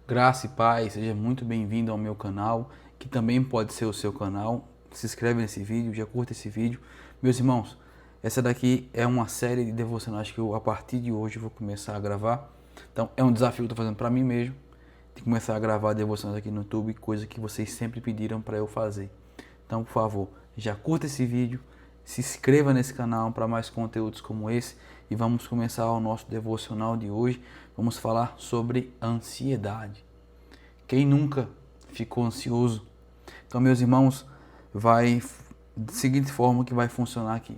Graça e paz, seja muito bem-vindo ao meu canal, que também pode ser o seu canal. Se inscreve nesse vídeo, já curta esse vídeo. Meus irmãos, essa daqui é uma série de devocionais que eu, a partir de hoje, vou começar a gravar. Então, é um desafio que eu estou fazendo para mim mesmo, de começar a gravar devocionais aqui no YouTube, coisa que vocês sempre pediram para eu fazer. Então, por favor, já curta esse vídeo, se inscreva nesse canal para mais conteúdos como esse e vamos começar o nosso devocional de hoje. Vamos falar sobre ansiedade. Quem nunca ficou ansioso? Então, meus irmãos, vai da seguinte forma que vai funcionar aqui.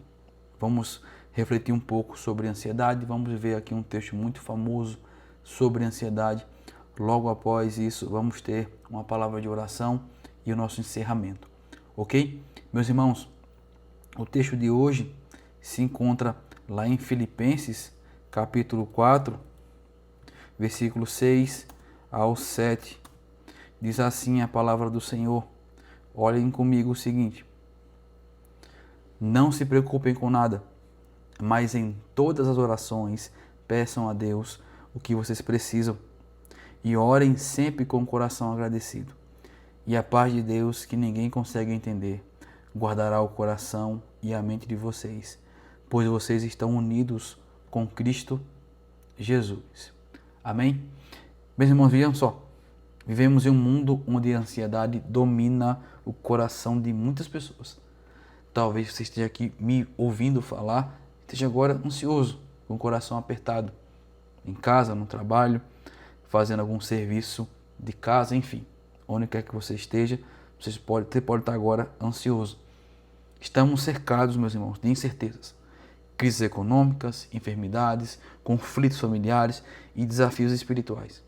Vamos refletir um pouco sobre ansiedade, vamos ver aqui um texto muito famoso sobre ansiedade. Logo após isso, vamos ter uma palavra de oração e o nosso encerramento. Ok? Meus irmãos, o texto de hoje se encontra lá em Filipenses, capítulo 4, versículo 6 ao 7. Diz assim a palavra do Senhor. Olhem comigo o seguinte. Não se preocupem com nada, mas em todas as orações peçam a Deus o que vocês precisam e orem sempre com o coração agradecido. E a paz de Deus, que ninguém consegue entender, guardará o coração e a mente de vocês, pois vocês estão unidos com Cristo Jesus. Amém? Meus irmãos, vejam só. Vivemos em um mundo onde a ansiedade domina o coração de muitas pessoas. Talvez você esteja aqui me ouvindo falar, esteja agora ansioso, com o coração apertado, em casa, no trabalho, fazendo algum serviço de casa, enfim. Onde quer que você esteja, você pode estar agora ansioso. Estamos cercados, meus irmãos, de incertezas. Crises econômicas, enfermidades, conflitos familiares e desafios espirituais.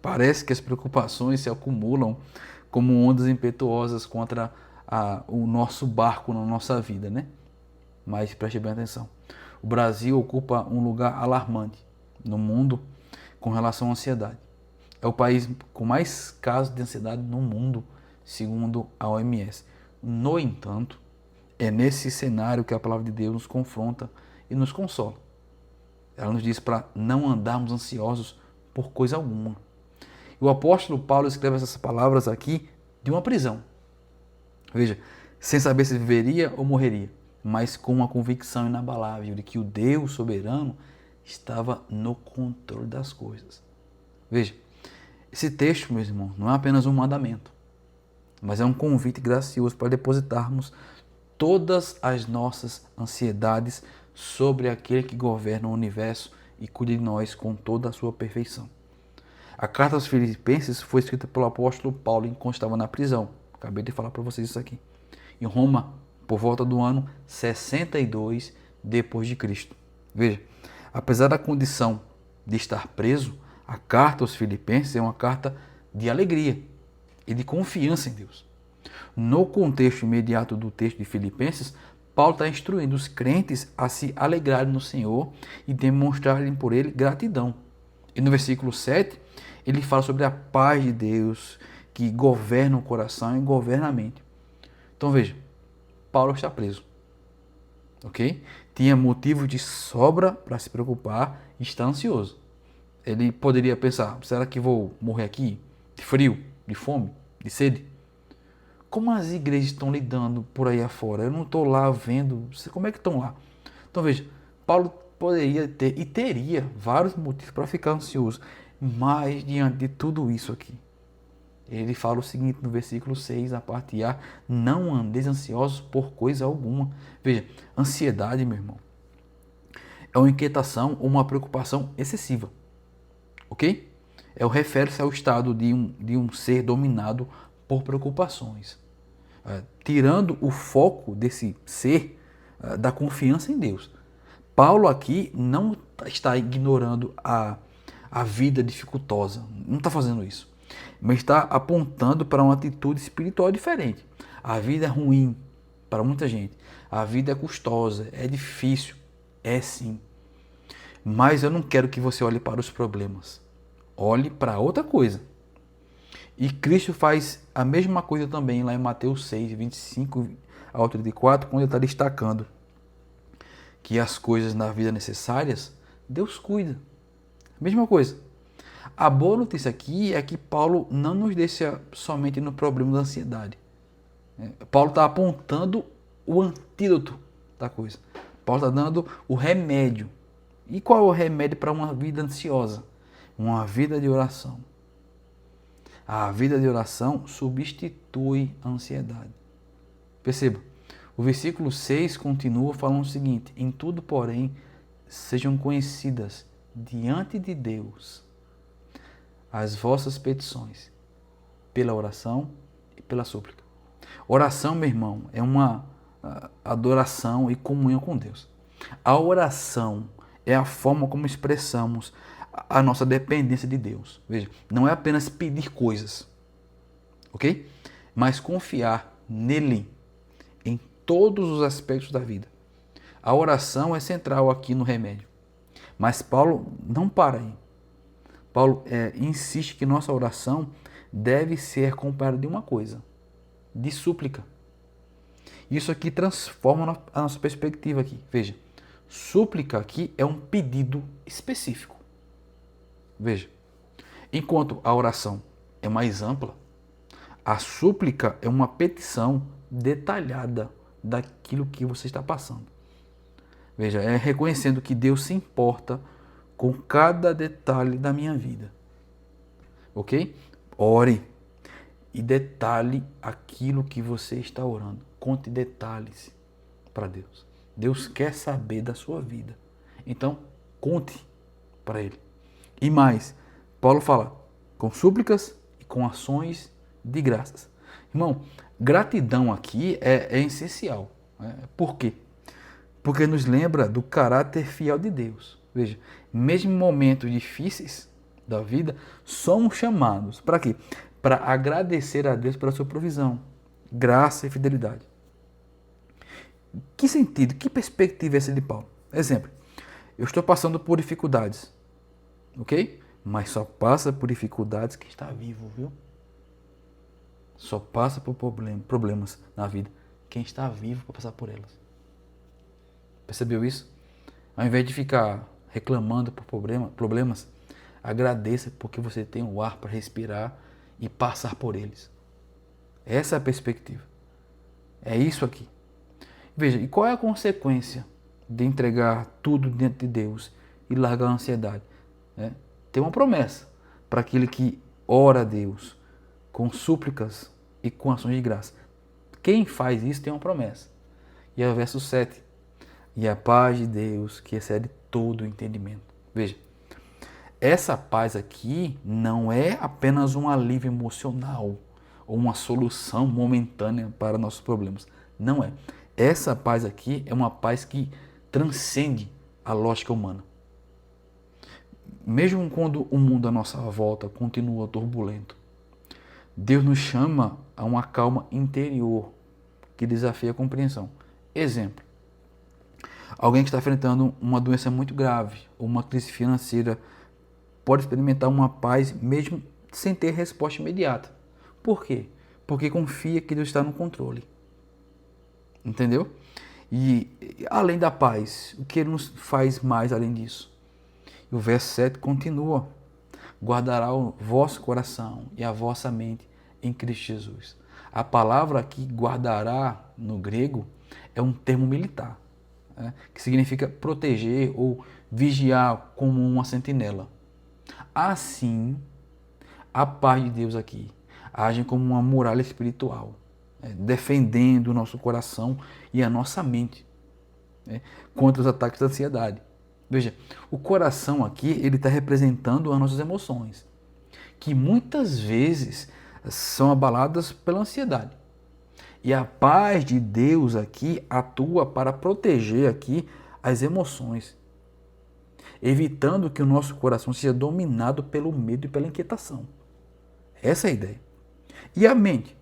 Parece que as preocupações se acumulam como ondas impetuosas contra o nosso barco na nossa vida, né? Mas preste bem atenção. O Brasil ocupa um lugar alarmante no mundo com relação à ansiedade. É o país com mais casos de ansiedade no mundo, segundo a OMS. No entanto, é nesse cenário que a palavra de Deus nos confronta e nos consola. Ela nos diz para não andarmos ansiosos por coisa alguma. E o apóstolo Paulo escreve essas palavras aqui de uma prisão. Veja, sem saber se viveria ou morreria, mas com uma convicção inabalável de que o Deus soberano estava no controle das coisas. Veja, esse texto, meus irmãos, não é apenas um mandamento, mas é um convite gracioso para depositarmos todas as nossas ansiedades sobre aquele que governa o universo e cuida de nós com toda a sua perfeição. A carta aos Filipenses foi escrita pelo apóstolo Paulo enquanto estava na prisão. Acabei de falar para vocês isso aqui. Em Roma, por volta do ano 62 depois de Cristo. Veja, apesar da condição de estar preso, a carta aos Filipenses é uma carta de alegria e de confiança em Deus. No contexto imediato do texto de Filipenses, Paulo está instruindo os crentes a se alegrarem no Senhor e demonstrarem por ele gratidão. E no versículo 7, ele fala sobre a paz de Deus que governa o coração e governa a mente. Então veja, Paulo está preso, ok? Tinha motivo de sobra para se preocupar e está ansioso. Ele poderia pensar, será que vou morrer aqui de frio, de fome, de sede? Como as igrejas estão lidando por aí afora? Eu não estou lá vendo, como é que estão lá? Então veja, Paulo poderia ter e teria vários motivos para ficar ansioso, mas diante de tudo isso aqui, ele fala o seguinte no versículo 6, a parte A, não andeis ansiosos por coisa alguma. Veja, ansiedade, meu irmão, é uma inquietação ou uma preocupação excessiva, ok? Refere-se ao estado de um ser dominado por preocupações, tirando o foco desse ser da confiança em Deus. Paulo aqui não está ignorando a vida dificultosa, não está fazendo isso, mas está apontando para uma atitude espiritual diferente. A vida é ruim para muita gente, a vida é custosa, é difícil, é sim, mas eu não quero que você olhe para os problemas, olhe para outra coisa. E Cristo faz a mesma coisa também lá em Mateus 6, 25 ao 34, quando ele está destacando que as coisas na vida necessárias, Deus cuida. Mesma coisa. A boa notícia aqui é que Paulo não nos deixa somente no problema da ansiedade. Paulo está apontando o antídoto da coisa. Paulo está dando o remédio. E qual é o remédio para uma vida ansiosa? Uma vida de oração. A vida de oração substitui a ansiedade. Perceba, o versículo 6 continua falando o seguinte: em tudo, porém, sejam conhecidas diante de Deus as vossas petições, pela oração e pela súplica. Oração, meu irmão, é uma adoração e comunhão com Deus. A oração é a forma como expressamos a nossa dependência de Deus. Veja, não é apenas pedir coisas, ok? Mas confiar nele em todos os aspectos da vida. A oração é central aqui no remédio. Mas Paulo não para aí. Paulo insiste que nossa oração deve ser acompanhada de uma coisa, de súplica. Isso aqui transforma a nossa perspectiva aqui. Veja, súplica aqui é um pedido específico. Veja, enquanto a oração é mais ampla, a súplica é uma petição detalhada daquilo que você está passando. Veja, é reconhecendo que Deus se importa com cada detalhe da minha vida. Ok? Ore e detalhe aquilo que você está orando. Conte detalhes para Deus. Deus quer saber da sua vida. Então, conte para Ele. E mais, Paulo fala com súplicas e com ações de graças. Irmão, gratidão aqui é essencial. Por quê? Porque nos lembra do caráter fiel de Deus. Veja, mesmo em momentos difíceis da vida, somos chamados para quê? Para agradecer a Deus pela sua provisão, graça e fidelidade. Que sentido, que perspectiva é essa de Paulo? Exemplo, eu estou passando por dificuldades, ok? Mas só passa por dificuldades quem está vivo, viu? Só passa por problemas na vida quem está vivo para passar por elas. Percebeu isso? Ao invés de ficar reclamando por problemas, agradeça porque você tem o ar para respirar e passar por eles. Essa é a perspectiva. É isso aqui. Veja, e qual é a consequência de entregar tudo diante de Deus e largar a ansiedade? Tem uma promessa para aquele que ora a Deus com súplicas e com ações de graça. Quem faz isso tem uma promessa. E é o verso 7. E a paz de Deus, que excede todo o entendimento. Veja, essa paz aqui não é apenas um alívio emocional ou uma solução momentânea para nossos problemas. Não é. Essa paz aqui é uma paz que transcende a lógica humana. Mesmo quando o mundo à nossa volta continua turbulento, Deus nos chama a uma calma interior que desafia a compreensão. Exemplo. Alguém que está enfrentando uma doença muito grave ou uma crise financeira pode experimentar uma paz mesmo sem ter resposta imediata. Por quê? Porque confia que Deus está no controle. Entendeu? E além da paz, o que Ele nos faz mais além disso? E o verso 7 continua. Guardará o vosso coração e a vossa mente em Cristo Jesus. A palavra aqui, guardará, no grego, é um termo militar. Que significa proteger ou vigiar como uma sentinela. Assim, a paz de Deus aqui age como uma muralha espiritual, defendendo o nosso coração e a nossa mente contra os ataques da ansiedade. Veja, o coração aqui ele está representando as nossas emoções, que muitas vezes são abaladas pela ansiedade. E a paz de Deus aqui atua para proteger aqui as emoções, evitando que o nosso coração seja dominado pelo medo e pela inquietação. Essa é a ideia. E a mente?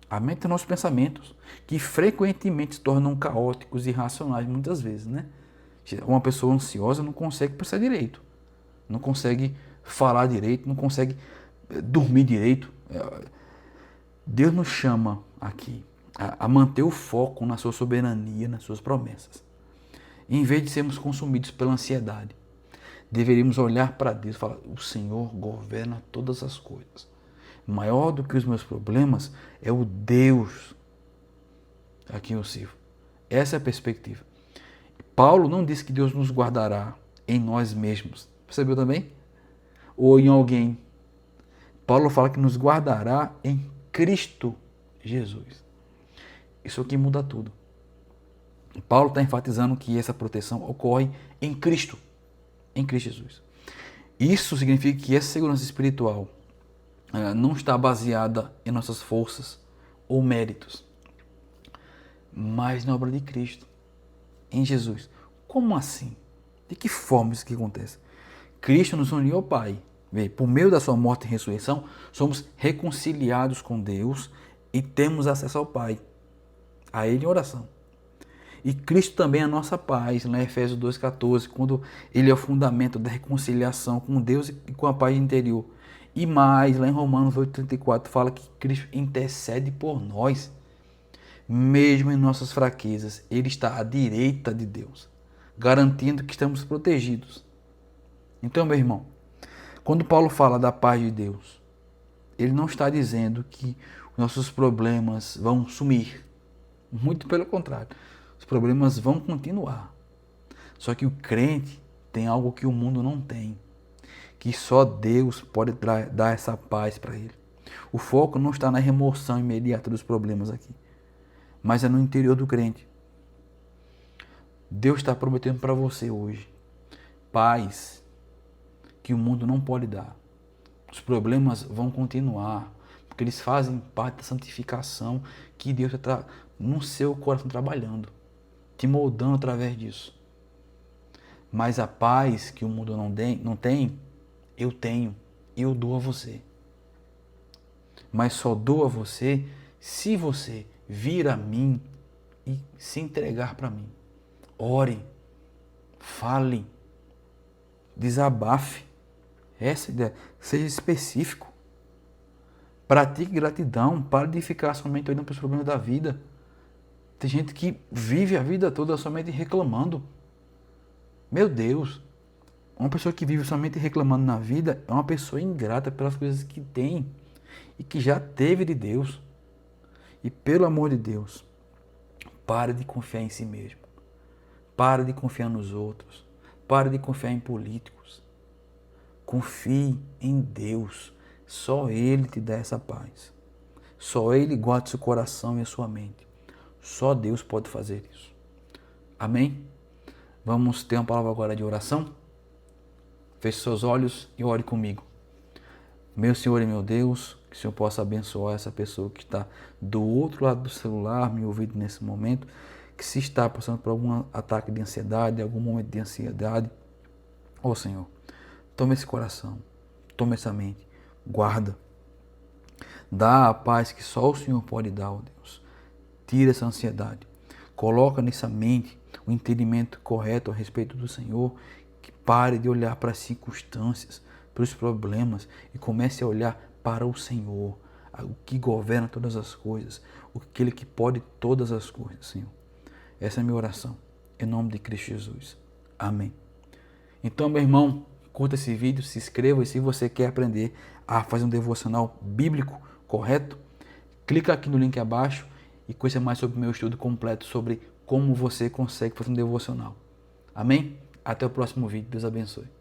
A mente é nossos pensamentos, que frequentemente se tornam caóticos e irracionais muitas vezes, né? Uma pessoa ansiosa não consegue pensar direito, não consegue falar direito, não consegue dormir direito. Deus nos chama aqui a manter o foco na sua soberania, nas suas promessas. E em vez de sermos consumidos pela ansiedade, deveríamos olhar para Deus e falar: o Senhor governa todas as coisas. Maior do que os meus problemas é o Deus a quem eu sirvo. Essa é a perspectiva. Paulo não disse que Deus nos guardará em nós mesmos. Percebeu também? Ou em alguém. Paulo fala que nos guardará em Cristo Jesus. Isso aqui muda tudo. Paulo está enfatizando que essa proteção ocorre em Cristo Jesus. Isso significa que essa segurança espiritual não está baseada em nossas forças ou méritos, mas na obra de Cristo, em Jesus. Como assim? De que forma isso que acontece? Cristo nos uniu ao Pai. Por meio da sua morte e ressurreição, somos reconciliados com Deus e temos acesso ao Pai, a Ele em oração. E Cristo também é a nossa paz, lá em Efésios 2,14, quando Ele é o fundamento da reconciliação com Deus e com a paz interior. E mais, lá em Romanos 8,34, fala que Cristo intercede por nós. Mesmo em nossas fraquezas, Ele está à direita de Deus, garantindo que estamos protegidos. Então, meu irmão, quando Paulo fala da paz de Deus, ele não está dizendo que os nossos problemas vão sumir. Muito pelo contrário, os problemas vão continuar. Só que o crente tem algo que o mundo não tem, que só Deus pode dar essa paz para ele. O foco não está na remoção imediata dos problemas aqui, mas é no interior do crente. Deus está prometendo para você hoje paz que o mundo não pode dar. Os problemas vão continuar, porque eles fazem parte da santificação que Deus está no seu coração trabalhando, te moldando através disso. Mas a paz que o mundo não tem, eu tenho e eu dou a você. Mas só dou a você se você vir a mim e se entregar para mim. Ore, fale, desabafe. Essa ideia, seja específico. Pratique gratidão, pare de ficar somente olhando para os problemas da vida. Tem gente que vive a vida toda somente reclamando. Meu Deus, uma pessoa que vive somente reclamando na vida é uma pessoa ingrata pelas coisas que tem e que já teve de Deus. E pelo amor de Deus, pare de confiar em si mesmo. Pare de confiar nos outros. Pare de confiar em políticos. Confie em Deus. Só Ele te dá essa paz. Só Ele guarda seu coração e a sua mente. Só Deus pode fazer isso. Amém? Vamos ter uma palavra agora de oração? Feche seus olhos e ore comigo. Meu Senhor e meu Deus, que o Senhor possa abençoar essa pessoa que está do outro lado do celular, me ouvindo nesse momento, que se está passando por algum ataque de ansiedade, algum momento de ansiedade. Ó Senhor, toma esse coração, toma essa mente, guarda. Dá a paz que só o Senhor pode dar, ó Deus. Tira essa ansiedade. Coloca nessa mente o entendimento correto a respeito do Senhor, que pare de olhar para as circunstâncias, para os problemas e comece a olhar para o Senhor, o que governa todas as coisas, aquele que pode todas as coisas, Senhor. Essa é a minha oração, em nome de Cristo Jesus. Amém. Então, meu irmão, curta esse vídeo, se inscreva e se você quer aprender a fazer um devocional bíblico correto, clica aqui no link abaixo e conheça mais sobre o meu estudo completo sobre como você consegue fazer um devocional. Amém? Até o próximo vídeo. Deus abençoe.